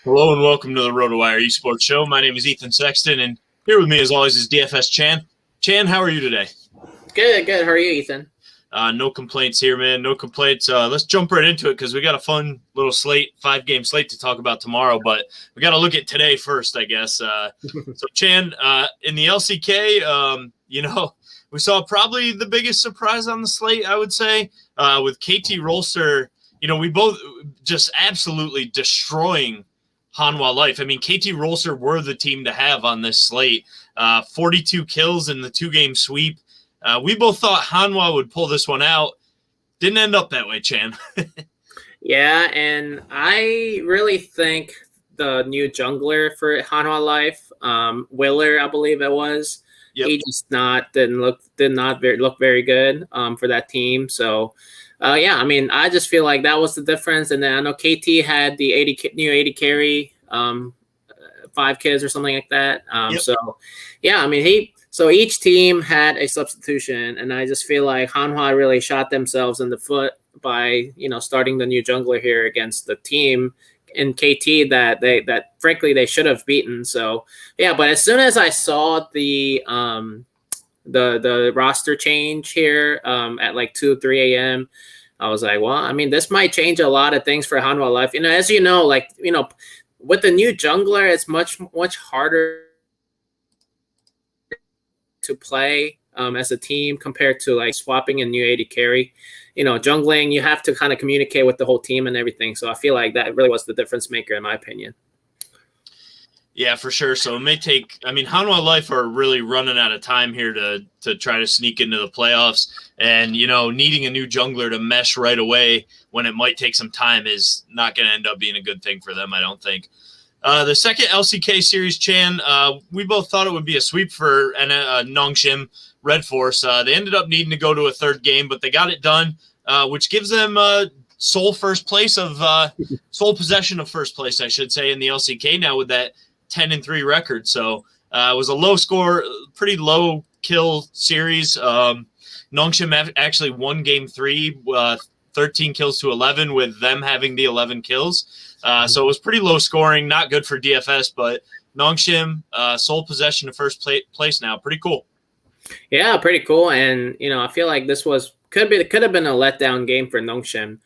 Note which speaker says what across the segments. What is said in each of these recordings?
Speaker 1: Hello and welcome to the RotoWire Esports Show. My name is Ethan Sexton, and here with me, as always, is DFS Chan. Chan, how are you today?
Speaker 2: Good. How are you, Ethan?
Speaker 1: No complaints here, man. No complaints. Let's jump right into it because we got a fun little slate, 5-game slate to talk about tomorrow, but we got to look at today first, I guess. So, Chan, in the LCK, we saw probably the biggest surprise on the slate, I would say, with KT Rolster. We both just absolutely destroying Hanwha Life. I mean, KT Rolster were the team to have on this slate. 42 kills in the 2-game sweep. We both thought Hanwha would pull this one out. Didn't end up that way, Chan.
Speaker 2: Yeah, and I really think the new jungler for Hanwha Life, Willer, I believe it was. Yep. He just did not look very good for that team. So, I mean, I just feel like that was the difference. And then I know KT had the new 80 carry, 5 kids or something like that.
Speaker 1: Yep.
Speaker 2: So, yeah, I mean, So each team had a substitution, and I just feel like Hanwha really shot themselves in the foot by, starting the new jungler here against the team in KT that frankly they should have beaten. So yeah, but as soon as I saw the roster change here at like 2-3 a.m., I was like, well, I mean, this might change a lot of things for Hanwha Life. As you know, with the new jungler, it's much harder to play as a team compared to like swapping a new 80 carry. Jungling, you have to kind of communicate with the whole team and everything. So I feel like that really was the difference maker in my opinion.
Speaker 1: Yeah, for sure. So it may take, Hanwha Life are really running out of time here to try to sneak into the playoffs, and, needing a new jungler to mesh right away when it might take some time is not going to end up being a good thing for them, I don't think. The second LCK series, Chan, we both thought it would be a sweep for Nongshim Red Force. They ended up needing to go to a third game, but they got it done, which gives them sole possession of first place, I should say, in the LCK now with that 10-3 record. So it was a low score, pretty low kill series. Nongshim actually won game 3, 13 kills to 11, with them having the 11 kills. So it was pretty low scoring, not good for DFS, but Nongshim sole possession of first place now. Pretty cool.
Speaker 2: Yeah, pretty cool. And, I feel like this could have been a letdown game for Nongshim,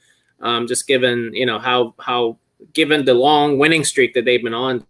Speaker 2: just given, how given the long winning streak that they've been on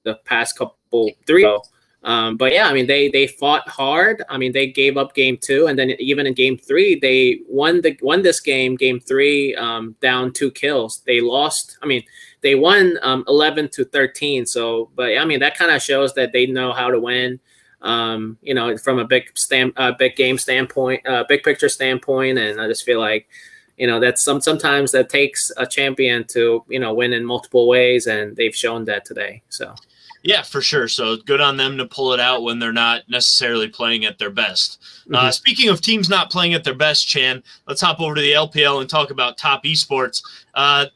Speaker 2: the past couple 3. But yeah, I mean, they fought hard. I mean, they gave up game 2, and then even in game 3, they won this game 3, down 2 kills. They lost. I mean, they won 11-13. So, but I mean, that kind of shows that they know how to win. From a big game standpoint, big picture standpoint, and I just feel like, that's sometimes that takes a champion to win in multiple ways, and they've shown that today. So.
Speaker 1: Yeah, for sure. So good on them to pull it out when they're not necessarily playing at their best. Mm-hmm. Speaking of teams not playing at their best, Chan, let's hop over to the LPL and talk about Top Esports.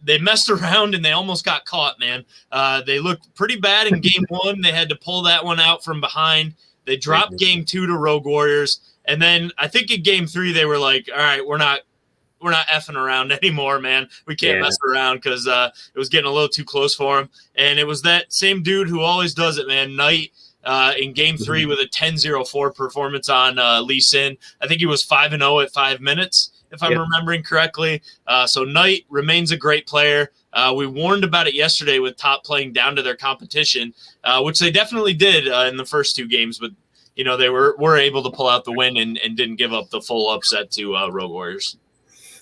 Speaker 1: They messed around and they almost got caught, man. They looked pretty bad in game 1. They had to pull that one out from behind. They dropped game 2 to Rogue Warriors. And then I think in game 3, they were like, all right, we're not effing around anymore, man. We can't mess around because it was getting a little too close for him. And it was that same dude who always does it, man. Knight in game 3 with a 10-0-4 performance on Lee Sin. I think he was 5-0 at 5 minutes, if I'm remembering correctly. So Knight remains a great player. We warned about it yesterday with Top playing down to their competition, which they definitely did in the first 2 games. But, they were able to pull out the win and didn't give up the full upset to Rogue Warriors.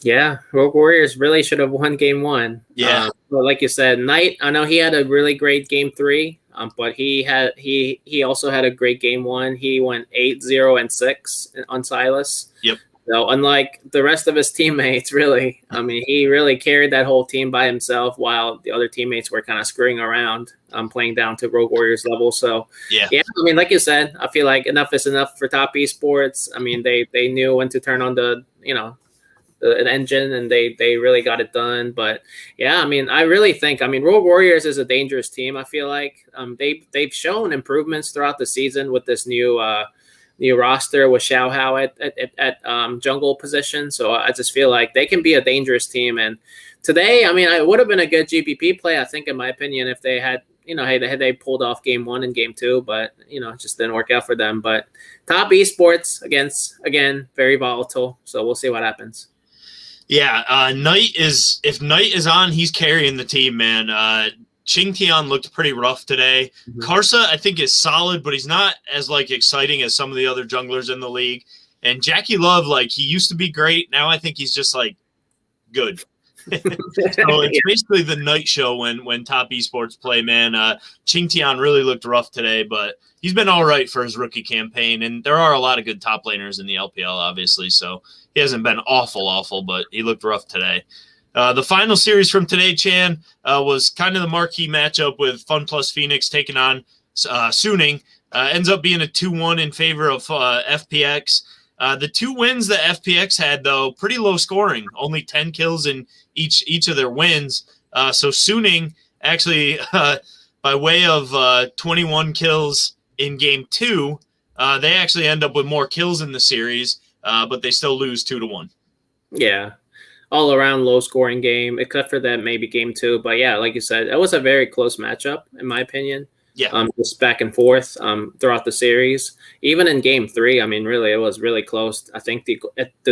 Speaker 2: Yeah, Rogue Warriors really should have won game 1.
Speaker 1: Yeah.
Speaker 2: But like you said, Knight, I know he had a really great game 3, but he also had a great game 1. He went 8-0-6 on Silas.
Speaker 1: Yep.
Speaker 2: So unlike the rest of his teammates, really, I mean, he really carried that whole team by himself while the other teammates were kind of screwing around, playing down to Rogue Warriors level. So yeah, I mean, like you said, I feel like enough is enough for Top Esports. I mean, they knew when to turn on the engine, and they really got it done. But yeah, I mean, I really think, Rogue Warriors is a dangerous team. I feel like they've shown improvements throughout the season with this new new roster with Xiao Hao at jungle position. So I just feel like they can be a dangerous team. And today, I mean, it would have been a good GPP play, I think, in my opinion, if they had, they pulled off game 1 and game 2, but, it just didn't work out for them. But top esports again, very volatile. So we'll see what happens.
Speaker 1: Yeah, if Knight is on, he's carrying the team, man. Qingtian looked pretty rough today. Mm-hmm. Karsa, I think, is solid, but he's not as exciting as some of the other junglers in the league. And Jackie Love, he used to be great. Now I think he's just good. So it's basically the night show when top esports play, man. Qingtian really looked rough today, but he's been all right for his rookie campaign. And there are a lot of good top laners in the LPL, obviously. So he hasn't been awful, but he looked rough today. The final series from today, Chan, was kind of the marquee matchup with Fun Plus Phoenix taking on Suning. Ends up being a 2-1 in favor of FPX. The 2 wins that FPX had, though, pretty low scoring, only 10 kills in each of their wins. So Suning actually, by way of 21 kills in game 2, they actually end up with more kills in the series, but they still lose 2-1.
Speaker 2: Yeah. All around low scoring game, except for that maybe game 2. But yeah, like you said, it was a very close matchup, in my opinion.
Speaker 1: Yeah.
Speaker 2: Just back and forth throughout the series. Even in game 3, I mean, really, it was really close. I think the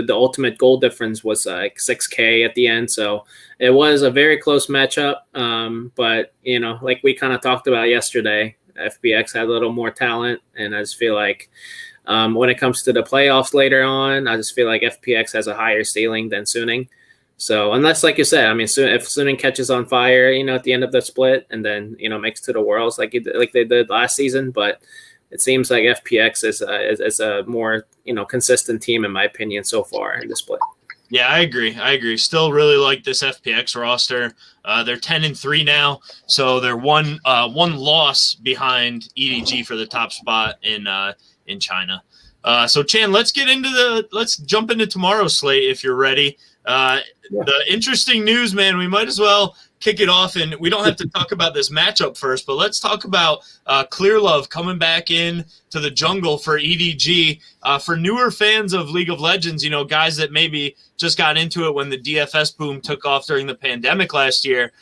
Speaker 2: ultimate goal difference was 6K at the end. So it was a very close matchup. But, like we kind of talked about yesterday, FPX had a little more talent. And I just feel like when it comes to the playoffs later on, I just feel like FPX has a higher ceiling than Suning. So unless, like you said, I mean, if Suning catches on fire, at the end of the split and then, makes to the Worlds like they did last season, but it seems like FPX is a more, consistent team, in my opinion, so far in the split.
Speaker 1: Yeah, I agree. Still really like this FPX roster. They're 10-3 now, so they're one loss behind EDG for the top spot in China. So Chan, let's jump into tomorrow's slate if you're ready. The interesting news, man, we might as well kick it off, and we don't have to talk about this matchup first, but let's talk about Clear Love coming back in to the jungle for EDG. For newer fans of League of Legends, guys that maybe just got into it when the DFS boom took off during the pandemic last year,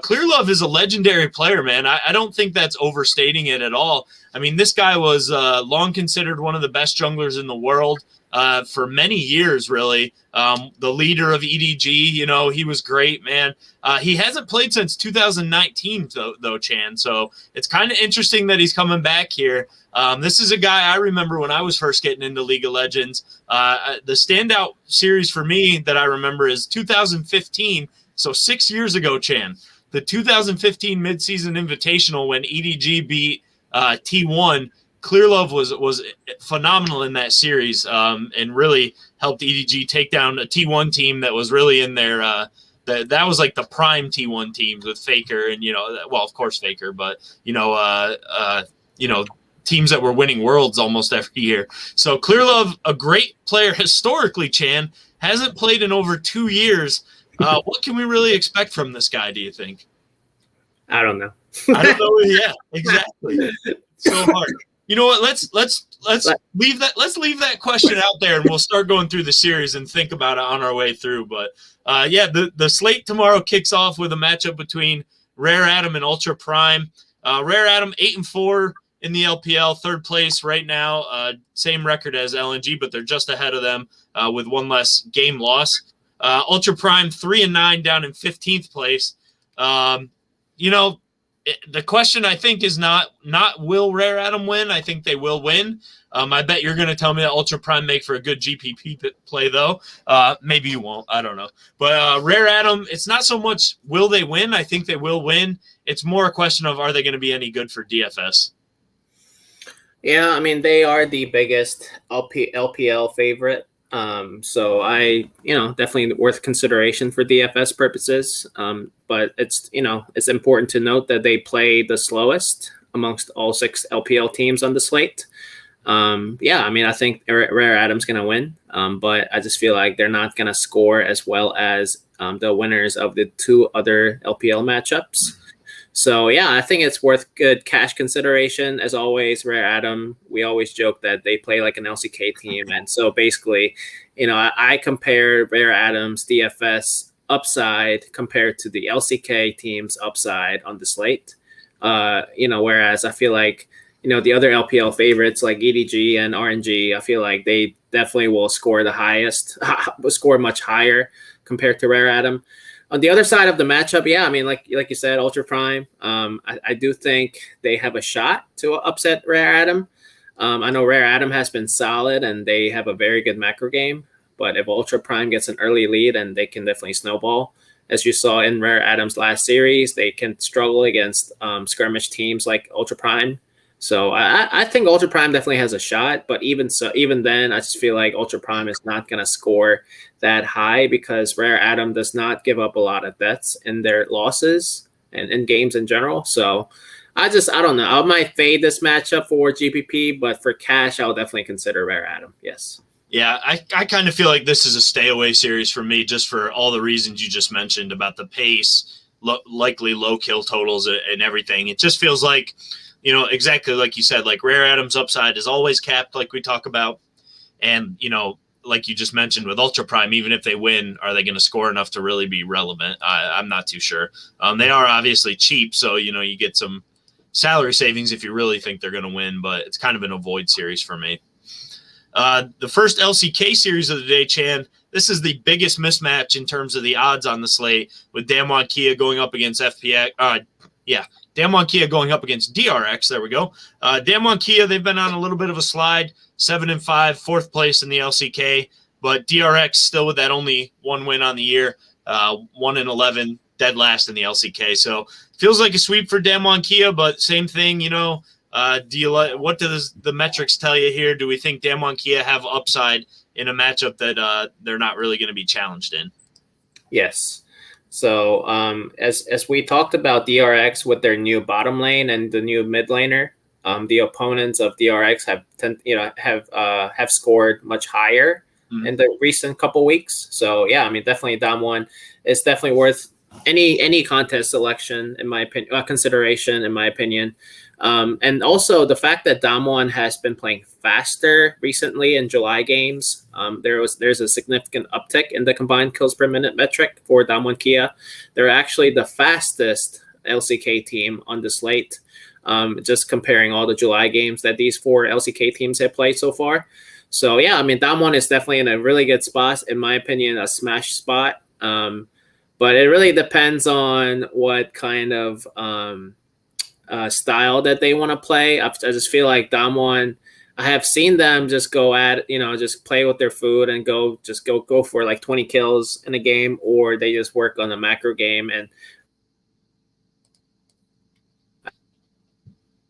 Speaker 1: Clear Love is a legendary player, man. I don't think that's overstating it at all. I mean, this guy was long considered one of the best junglers in the world. For many years, really. The leader of EDG, he was great, man. He hasn't played since 2019, though, Chan. So it's kind of interesting that he's coming back here. This is a guy I remember when I was first getting into League of Legends. The standout series for me that I remember is 2015. So 6 years ago, Chan. The 2015 midseason invitational when EDG beat T1. Clear Love was phenomenal in that series and really helped EDG take down a T1 team that was really in their that was like the prime T1 teams with Faker and of course Faker, but teams that were winning worlds almost every year. So Clear Love, a great player historically, Chan, hasn't played in over 2 years. What can we really expect from this guy, do you think?
Speaker 2: I don't know.
Speaker 1: I don't know. Yeah, exactly. So hard. You know what? Let's leave that. Let's leave that question out there, and we'll start going through the series and think about it on our way through. But the slate tomorrow kicks off with a matchup between Rare Atom and Ultra Prime. Rare Atom 8-4 in the LPL, third place right now. Same record as LNG, but they're just ahead of them with one less game loss. Ultra Prime 3-9 down in 15th place. The question, I think, is not will Rare Atom win. I think they will win. I bet you're going to tell me that Ultra Prime make for a good GPP play, though. Maybe you won't. I don't know. But Rare Atom, it's not so much will they win. I think they will win. It's more a question of are they going to be any good for DFS.
Speaker 2: Yeah, I mean, they are the biggest LPL favorite. So I, definitely worth consideration for DFS purposes. But it's important to note that they play the slowest amongst all 6 LPL teams on the slate. I think Rare Atom's going to win. But I just feel like they're not going to score as well as the winners of the 2 other LPL matchups. So yeah, I think it's worth good cash consideration. As always, Rare Atom, we always joke that they play like an LCK team, and so basically, I compare Rare Atom's DFS upside compared to the LCK team's upside on the slate. Whereas I feel like the other LPL favorites like EDG and RNG, I feel like they definitely will score the highest, score much higher compared to Rare Atom. On the other side of the matchup, yeah, I mean, like you said, Ultra Prime. I do think they have a shot to upset Rare Atom. I know Rare Atom has been solid, and they have a very good macro game. But if Ultra Prime gets an early lead, and they can definitely snowball, as you saw in Rare Atom's last series, they can struggle against skirmish teams like Ultra Prime. So I think Ultra Prime definitely has a shot, but even then, I just feel like Ultra Prime is not going to score that high because Rare Atom does not give up a lot of deaths in their losses and in games in general. So I don't know. I might fade this matchup for GPP, but for cash, I'll definitely consider Rare Atom. Yes.
Speaker 1: Yeah, I kind of feel like this is a stay away series for me, just for all the reasons you just mentioned about the pace, likely low kill totals and everything. It just feels like, exactly like you said, like Rare Atom's upside is always capped, like we talk about. And, like you just mentioned with Ultra Prime, even if they win, are they going to score enough to really be relevant? I'm not too sure. They are obviously cheap, so, you get some salary savings if you really think they're going to win, but it's kind of an avoid series for me. The first LCK series of the day, Chan, this is the biggest mismatch in terms of the odds on the slate, with Damwon Kia going up against FPX. Damwon Kia going up against DRX. There we go. Damwon Kia, they've been on a little bit of a slide, 7-5, fourth place in the LCK, but DRX still with that only one win on the year, 1-11, dead last in the LCK. So feels like a sweep for Damwon Kia, but same thing, what does the metrics tell you here? Do we think Damwon Kia have upside in a matchup that they're not really going to be challenged in?
Speaker 2: Yes. So as we talked about DRX with their new bottom lane and the new mid laner, the opponents of DRX have scored much higher in the recent couple weeks. So yeah, I mean, definitely Damwon is definitely worth any contest selection in my opinion, consideration in my opinion. And also the fact that Damwon has been playing faster recently in July games. There's a significant uptick in the combined kills per minute metric for Damwon Kia. They're actually the fastest LCK team on the slate. Just comparing all the July games that these four LCK teams have played so far. So yeah, I mean, Damwon is definitely in a really good spot, in my opinion, a smash spot. But it really depends on what kind of style that they want to play. I just feel like Damwon, I have seen them just go at, just play with their food and go for like 20 kills in a game, or they just work on a macro game. And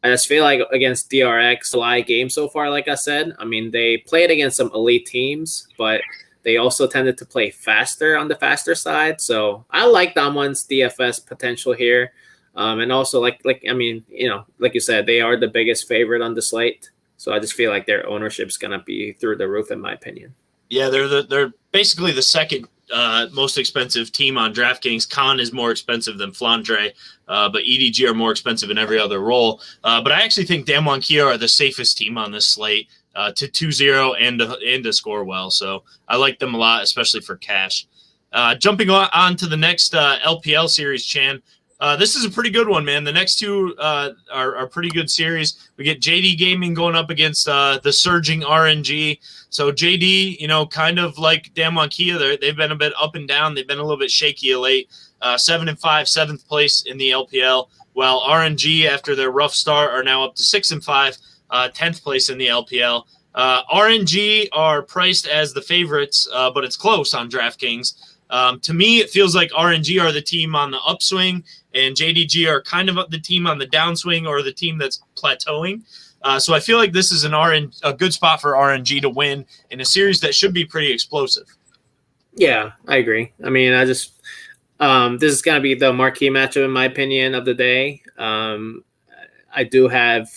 Speaker 2: I just feel like against DRX, July game so far, like I said, I mean, they played against some elite teams, but they also tended to play faster on the faster side. So I like Damwon's DFS potential here. And also, like you said, they are the biggest favorite on the slate. So I just feel like their ownership is going to be through the roof, in my opinion.
Speaker 1: Yeah, they're basically the second most expensive team on DraftKings. Khan is more expensive than Flandre, but EDG are more expensive in every other role. But I actually think Damwon Kia are the safest team on this slate to 2-0 and to score well. So I like them a lot, especially for cash. Jumping on to the next LPL series, Chan. This is a pretty good one, man. The next two are pretty good series. We get JD Gaming going up against the surging RNG. So JD, kind of like Damwon Kia, they've been a bit up and down. They've been a little bit shaky of late. 7-5, 7th place in the LPL, while RNG, after their rough start, are now up to 6-5, 10th place in the LPL. RNG are priced as the favorites, but it's close on DraftKings. To me, it feels like RNG are the team on the upswing, and JDG are kind of the team on the downswing, or the team that's plateauing. So I feel like this is a good spot for RNG to win in a series that should be pretty explosive.
Speaker 2: Yeah, I agree. I mean, this is going to be the marquee matchup, in my opinion, of the day. I do have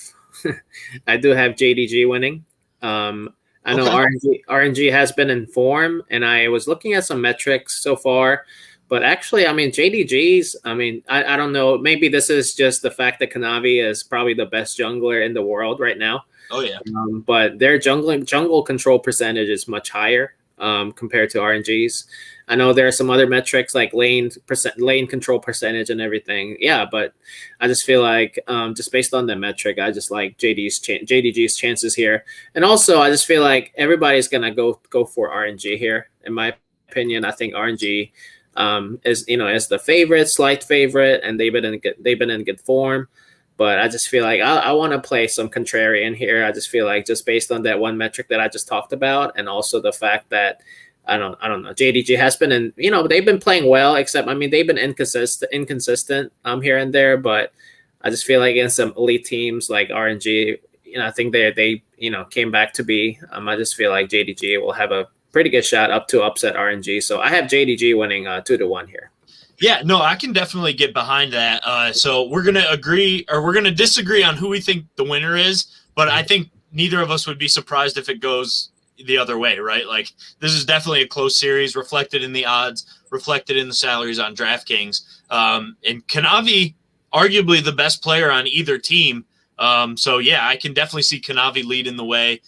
Speaker 2: JDG winning. I know RNG has been in form, and I was looking at some metrics so far But actually, I mean, JDG's, I mean, I don't know. Maybe this is just the fact that Kanavi is probably the best jungler in the world right now.
Speaker 1: Oh, yeah.
Speaker 2: But their jungle control percentage is much higher compared to RNG's. I know there are some other metrics like lane control percentage and everything. Yeah, but I just feel like just based on the metric, I just like JDG's chances here. And also, I just feel like everybody's gonna go for RNG here. In my opinion, I think RNG is the favorite, slight favorite, and they've been in good form. But I just feel like I want to play some contrarian here. I just feel like just based on that one metric that I just talked about, and also the fact that I don't know. JDG has been they've been playing well, except I mean they've been inconsistent here and there. But I just feel like against some elite teams like RNG, I think they came back to be. I just feel like JDG will have a pretty good shot up to upset RNG. So I have JDG winning 2-1 here.
Speaker 1: Yeah, no, I can definitely get behind that. So we're going to agree, or we're going to disagree on who we think the winner is, but I think neither of us would be surprised if it goes the other way, right? Like, this is definitely a close series, reflected in the odds, reflected in the salaries on DraftKings. And Kanavi, arguably the best player on either team. So, yeah, I can definitely see Kanavi leading the way,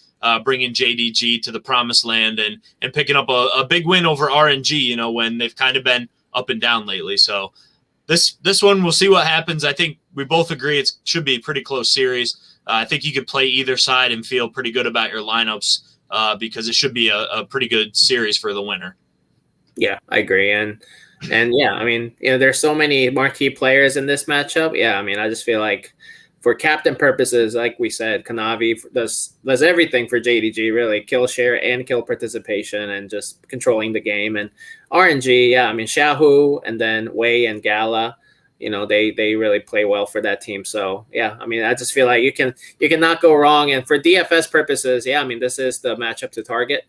Speaker 1: bringing JDG to the promised land and picking up a big win over RNG, when they've kind of been up and down lately. So this one, we'll see what happens. I think we both agree it should be a pretty close series. I think you could play either side and feel pretty good about your lineups because it should be a pretty good series for the winner.
Speaker 2: Yeah, I agree. And yeah, I mean, there's so many marquee players in this matchup. Yeah, I mean, I just feel like for captain purposes, like we said, Kanavi does everything for JDG, really, kill share and kill participation and just controlling the game. And RNG, yeah, I mean, Xiaohu and then Wei and Gala, they really play well for that team. So, yeah, I mean, I just feel like you cannot go wrong. And for DFS purposes, yeah, I mean, this is the matchup to target.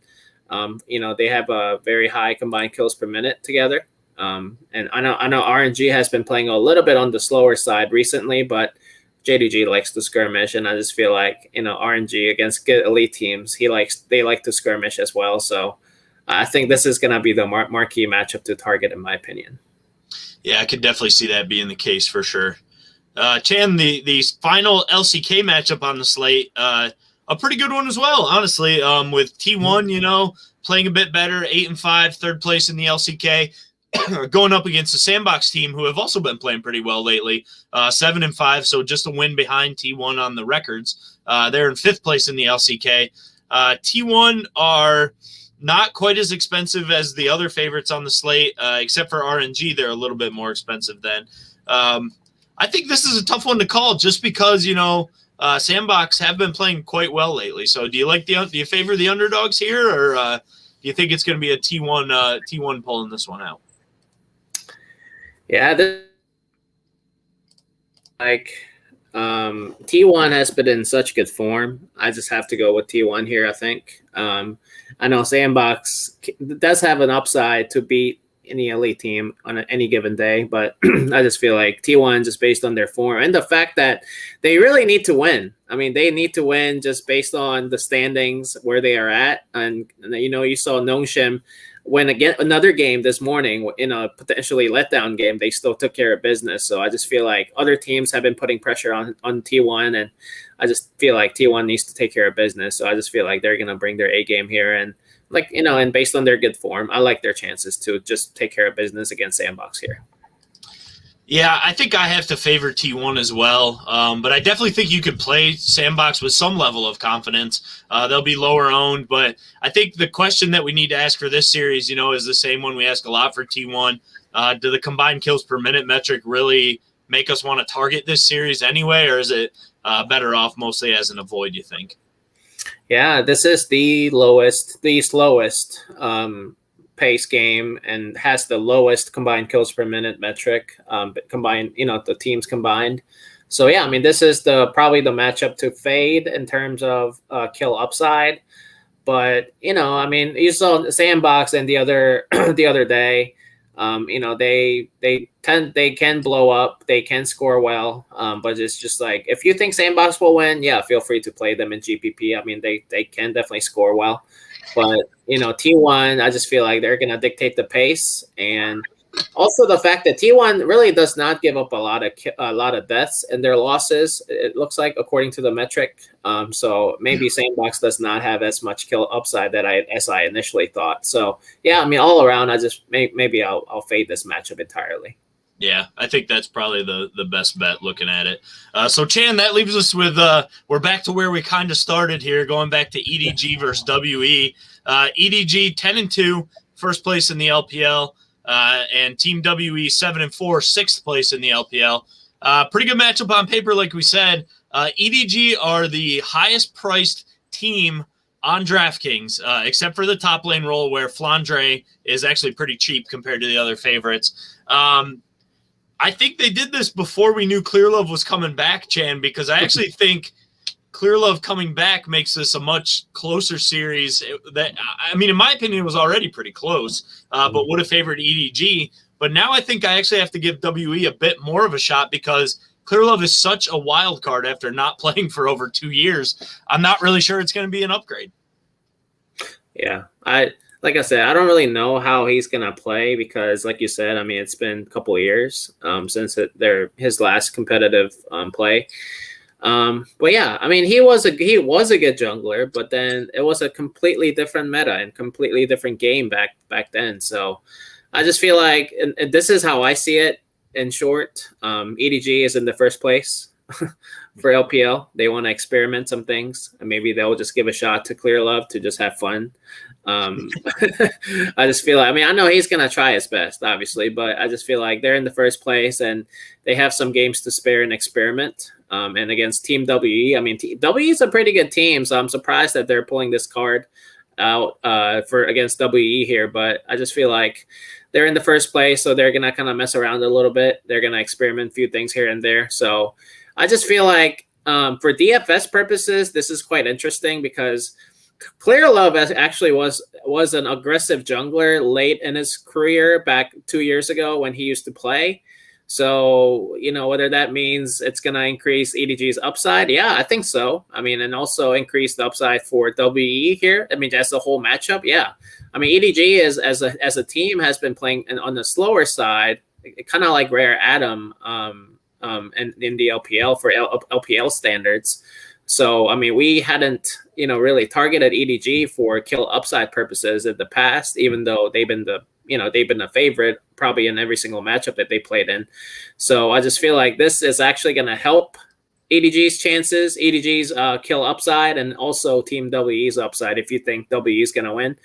Speaker 2: They have a very high combined kills per minute together. And I know RNG has been playing a little bit on the slower side recently, but JDG likes to skirmish, and I just feel like RNG against good elite teams, they like to skirmish as well. So I think this is going to be the marquee matchup to target, in my opinion.
Speaker 1: Yeah, I could definitely see that being the case for sure. Chan, the final LCK matchup on the slate, a pretty good one as well, honestly. With T1, playing a bit better, 8-5, third place in the LCK. Going up against the Sandbox team, who have also been playing pretty well lately, 7-5, so just a win behind T1 on the records. They're in fifth place in the LCK. T1 are not quite as expensive as the other favorites on the slate, except for RNG. They're a little bit more expensive then. I think this is a tough one to call just because, Sandbox have been playing quite well lately. So do you favor the underdogs here, or do you think it's going to be a T1 pulling this one out?
Speaker 2: Yeah, T1 has been in such good form. I just have to go with T1 here, I think. I know Sandbox does have an upside to beat any elite team on any given day, but I just feel like T1, just based on their form and the fact that they really need to win. I mean, they need to win just based on the standings where they are at. And you saw Nongshim win again another game this morning in a potentially letdown game. They still took care of business. So I just feel like other teams have been putting pressure on T1, and I just feel like T1 needs to take care of business. So I just feel like they're going to bring their A game here. And and based on their good form, I like their chances to just take care of business against Sandbox here.
Speaker 1: Yeah, I think I have to favor T1 as well, but I definitely think you could play Sandbox with some level of confidence. They'll be lower owned, but I think the question that we need to ask for this series, is the same one we ask a lot for T1. Do the combined kills per minute metric really make us want to target this series anyway, or is it better off mostly as an avoid, you think?
Speaker 2: Yeah, this is the slowest pace game and has the lowest combined kills per minute metric combined, the teams combined. So yeah, I mean, this is probably the matchup to fade in terms of kill upside. But I mean, you saw Sandbox and the other day. They can blow up, they can score well, but it's just like, if you think Sandbox will win, yeah, feel free to play them in GPP. I mean, they can definitely score well, but T1, I just feel like they're gonna dictate the pace, and Also, the fact that T1 really does not give up a lot of deaths in their losses. It looks like, according to the metric. So maybe Sandbox does not have as much kill upside as I initially thought. So yeah, I mean, all around, I just maybe I'll fade this matchup entirely.
Speaker 1: Yeah, I think that's probably the best bet looking at it. So, Chan, that leaves us with we're back to where we kind of started here, going back to EDG versus WE. EDG 10-2, first place in the LPL, and Team WE 7-4, sixth place in the LPL. Pretty good matchup on paper, like we said. EDG are the highest priced team on DraftKings, except for the top lane role where Flandre is actually pretty cheap compared to the other favorites. I think they did this before we knew Clearlove was coming back, Chan, because I actually think Clearlove coming back makes this a much closer series. That, I mean, in my opinion, it was already pretty close, but would have favored EDG. But now I think I actually have to give WE a bit more of a shot because Clearlove is such a wild card after not playing for over 2 years. I'm not really sure it's going to be an upgrade.
Speaker 2: Yeah, like I said, I don't really know how he's going to play because, like you said, I mean, it's been a couple of years since his last competitive play. But yeah, I mean, he was a good jungler, but then it was a completely different meta and completely different game back then. So I just feel like, and this is how I see it in short, EDG is in the first place for LPL. They want to experiment some things, and maybe they'll just give a shot to Clearlove to just have fun. I just feel like, I mean, I know he's going to try his best, obviously, but I just feel like they're in the first place and they have some games to spare and experiment. And against Team WE, I mean, WE is a pretty good team, so I'm surprised that they're pulling this card out against WE here, but I just feel like they're in the first place, so they're going to kind of mess around a little bit. They're going to experiment a few things here and there. So I just feel like for DFS purposes, this is quite interesting because Clearlove actually was an aggressive jungler late in his career back 2 years ago when he used to play. So, you know, whether that means it's going to increase EDG's upside. Yeah, I think so. I mean, and also increase the upside for WE here. I mean, that's the whole matchup. Yeah. I mean, EDG as a team has been playing on the slower side, kind of like Rare Atom in the LPL for LPL standards. So, I mean, we hadn't, really targeted EDG for kill upside purposes in the past, even though they've been a favorite probably in every single matchup that they played in. So I just feel like this is actually going to help EDG's chances, EDG's kill upside, and also Team WE's upside if you think WE is going to win.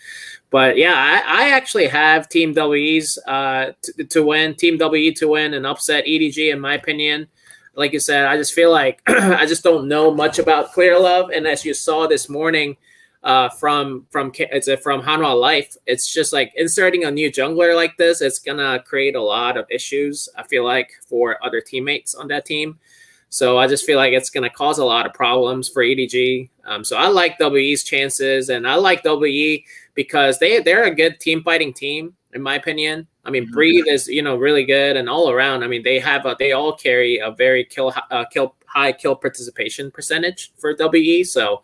Speaker 2: But yeah, I actually have Team WE's to win, Team WE to win and upset EDG in my opinion. Like you said, I just feel like I just don't know much about Clearlove, and as you saw this morning from Hanwha Life, it's just like inserting a new jungler like this. It's gonna create a lot of issues, I feel like, for other teammates on that team. So I just feel like it's gonna cause a lot of problems for EDG. So I like WE's chances, and I like WE because they're a good team fighting team in my opinion. I mean, Breathe is really good, and all around. I mean, they all carry a very high kill participation percentage for WE. So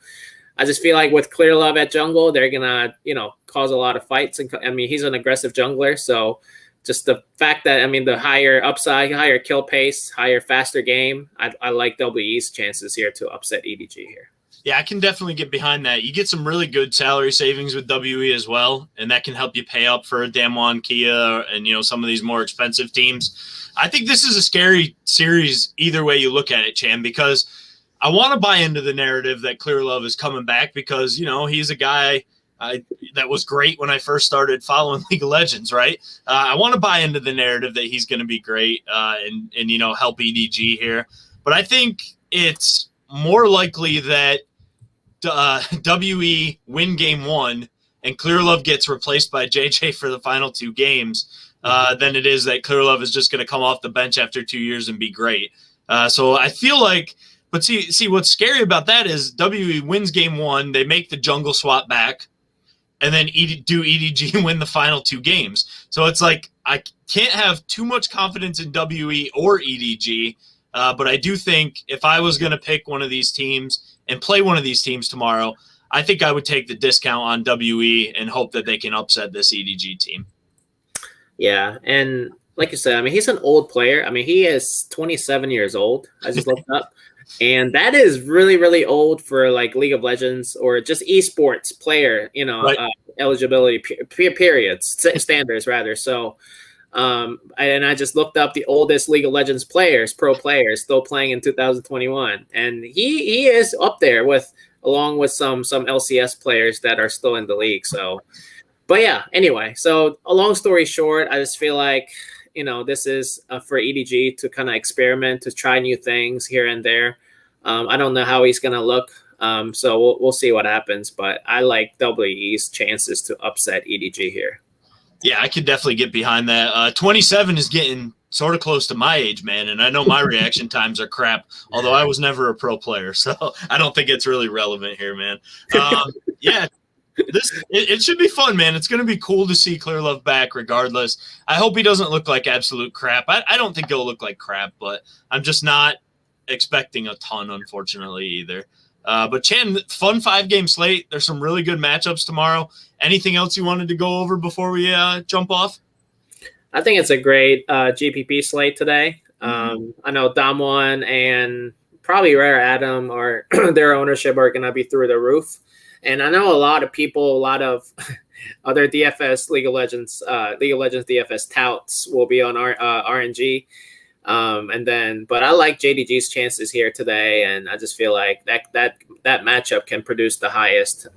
Speaker 2: I just feel like with Clearlove at jungle, they're gonna cause a lot of fights. And I mean, he's an aggressive jungler, so just the fact that the higher upside, higher kill pace, faster game, I like WE's chances here to upset EDG here.
Speaker 1: Yeah, I can definitely get behind that. You get some really good salary savings with WE as well, and that can help you pay up for a Damwon, Kia, and some of these more expensive teams. I think this is a scary series either way you look at it, Chan, because I want to buy into the narrative that Clearlove is coming back because, he's a guy that was great when I first started following League of Legends, right? I want to buy into the narrative that he's going to be great and help EDG here. But I think it's more likely that WE win game one and Clearlove gets replaced by JJ for the final two games than it is that Clearlove is just going to come off the bench after 2 years and be great. So I feel like, but see what's scary about that is WE wins game one, they make the jungle swap back, and then EDG win the final two games. So it's like I can't have too much confidence in WE or EDG, but I do think if I was going to pick one of these teams and play one of these teams tomorrow, I think I would take the discount on WE and hope that they can upset this EDG team.
Speaker 2: Yeah, and like you said, I mean, he's an old player. I mean, he is 27 years old. I just looked up, and that is really, really old for like League of Legends or just esports player.
Speaker 1: Right.
Speaker 2: Eligibility periods standards rather. So, and I just looked up the oldest League of Legends pro players, still playing in 2021, and he is up there with along with some LCS players that are still in the league. So. But yeah, anyway, so a long story short, I just feel like, this is for EDG to kind of experiment, to try new things here and there. I don't know how he's going to look. So we'll see what happens. But I like WE's chances to upset EDG here.
Speaker 1: Yeah, I could definitely get behind that. 27 is getting sort of close to my age, man. And I know my reaction times are crap, although I was never a pro player. So I don't think it's really relevant here, man. Yeah. It should be fun, man. It's going to be cool to see Clear Love back regardless. I hope he doesn't look like absolute crap. I don't think he'll look like crap, but I'm just not expecting a ton, unfortunately, either. But Chan, fun 5-game slate. There's some really good matchups tomorrow. Anything else you wanted to go over before we jump off?
Speaker 2: I think it's a great GPP slate today. I know Damwon and probably Rare Adam or their ownership are going to be through the roof. And I know a lot of people, a lot of other DFS League of Legends DFS touts will be on our RNG. But I like JDG's chances here today, and I just feel like that matchup can produce the highest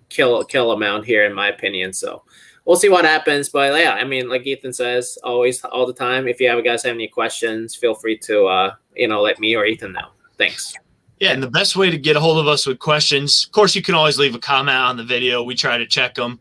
Speaker 2: kill amount here, in my opinion. So we'll see what happens. But yeah, I mean, like Ethan says, all the time, if you guys have any questions, feel free to let me or Ethan know. Thanks.
Speaker 1: Yeah, and the best way to get a hold of us with questions, of course, you can always leave a comment on the video. We try to check them.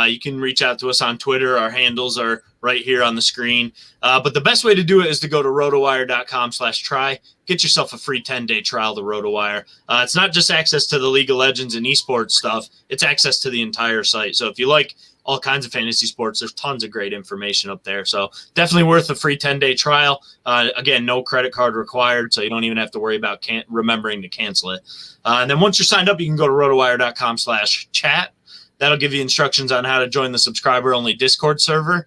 Speaker 1: You can reach out to us on Twitter. Our handles are right here on the screen. But the best way to do it is to go to rotowire.com/try. Get yourself a free 10-day trial to RotoWire. It's not just access to the League of Legends and esports stuff. It's access to the entire site. So if you like all kinds of fantasy sports, there's tons of great information up there. So definitely worth a free 10-day trial. Again, no credit card required, so you don't even have to worry about remembering to cancel it. And then once you're signed up, you can go to rotowire.com/chat. That'll give you instructions on how to join the subscriber-only Discord server,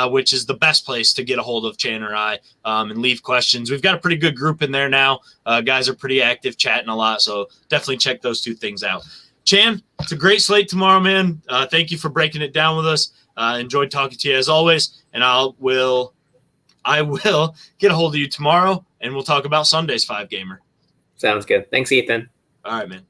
Speaker 1: which is the best place to get a hold of Chan or I and leave questions. We've got a pretty good group in there now. Guys are pretty active, chatting a lot, so definitely check those two things out. Chan, it's a great slate tomorrow, man. Thank you for breaking it down with us. Enjoyed talking to you as always, and I will get a hold of you tomorrow, and we'll talk about Sunday's 5-gamer.
Speaker 2: Sounds good. Thanks, Ethan.
Speaker 1: All right, man.